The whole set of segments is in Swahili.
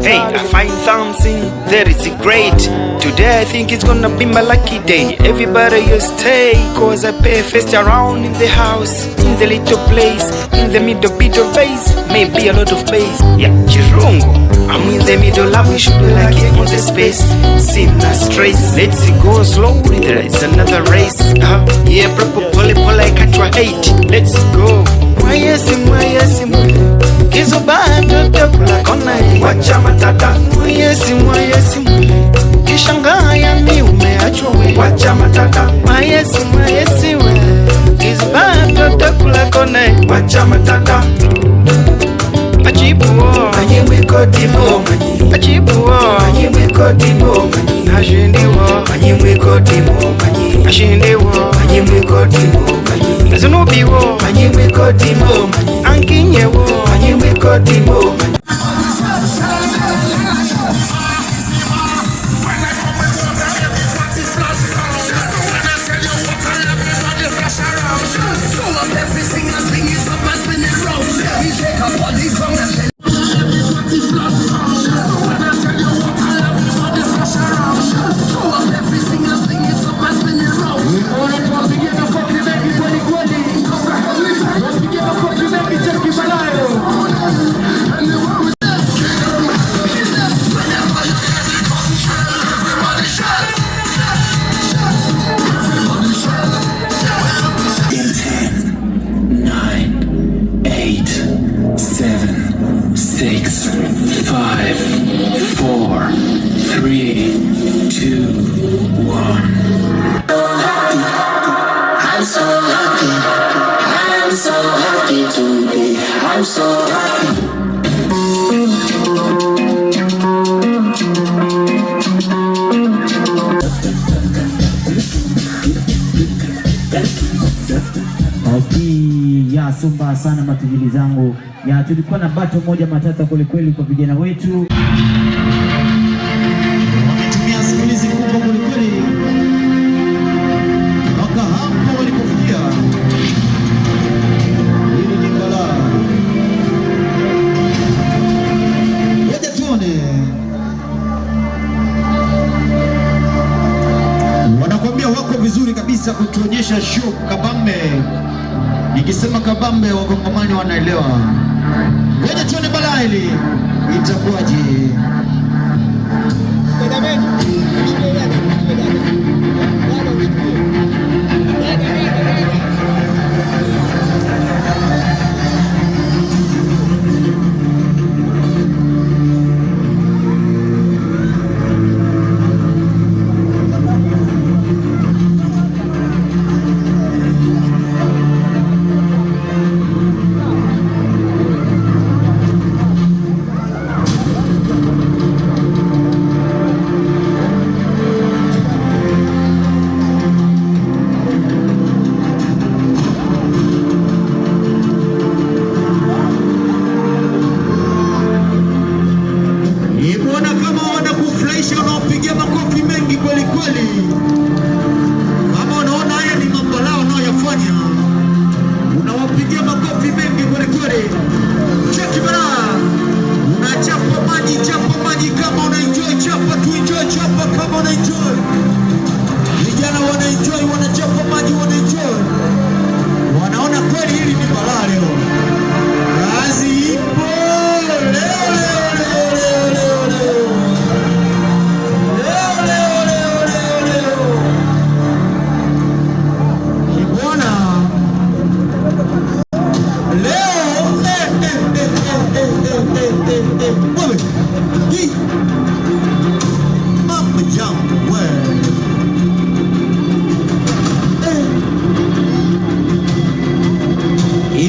Hey, I find something that is great. Today I think it's gonna be my lucky day. Everybody you stay, cause I pay first around in the house, in the little place, in the middle bit of bass, maybe a lot of bass. Yeah, Chirungo, I'm in the middle, love we should like it on the space. Sin na stress, let's go slowly, there is another race. Yeah, proper pole, I can't try hate. Let's go. Mwayesi kizo bando tekula kona wacha matata. Mwayesi kishangaya mi umeachwa we wacha matata. Mwayesi we kizo bando tekula kona wacha matata. Achibu wo anyemwe kodimo manyi. Achibu wo anyemwe kodimo manyi. Ashindi wo anyemwe kodimo manyi. Ashindi wo anyemwe kodimo manyi. Azunubi wo anyemwe kodimo manyi. Ankinye wo anyemwe kodimo manyi. I'm so happy. Ya sumba sana matujili zangu. Ya tulikuwa na bato moja matata kweli kweli kwa vijana wetu. Wametumia simulizi kubwa kweli kweli. Waka hapo walipofikia. Hili ni balaa. Ngoja tuone. Wanakuambia wako vizuri kabisa kutuonyesha show kabambe. Nikisema kabambe wakongomani wanaelewa. Ngoja tuone balaa hili itakuwaje.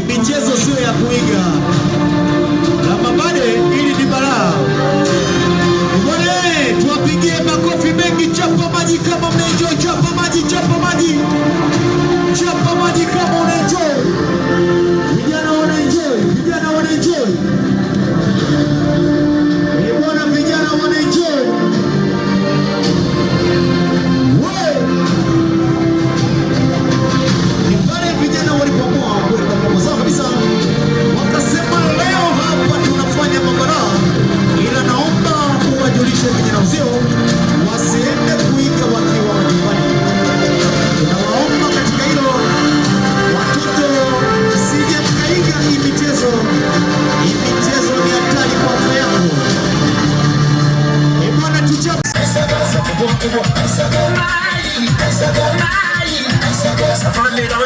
Michezo sio ya kuiga. Na mabade ili ni balaa. Bwana, tuwapigie makofi mengi. Chapa maji kama mnaenjoy, chapa maji, chapa maji. Chapa maji kama unaenjoy. Vijana wanaenjoy, vijana wanaenjoy. Bwana, vijana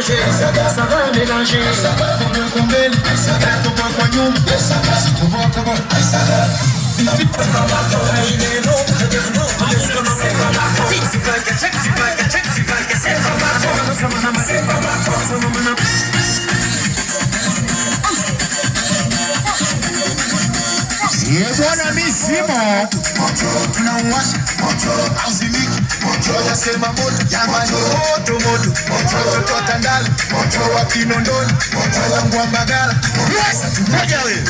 mélanger, ça va mélanger. Pour mbele, toka kwa nyuma, kuboka Bwana misimo tunawasha azimiki wanasema moto jamani, moto mtoto Tandale, wa Kinondoni, wangu wa Mbagala. Moja wewe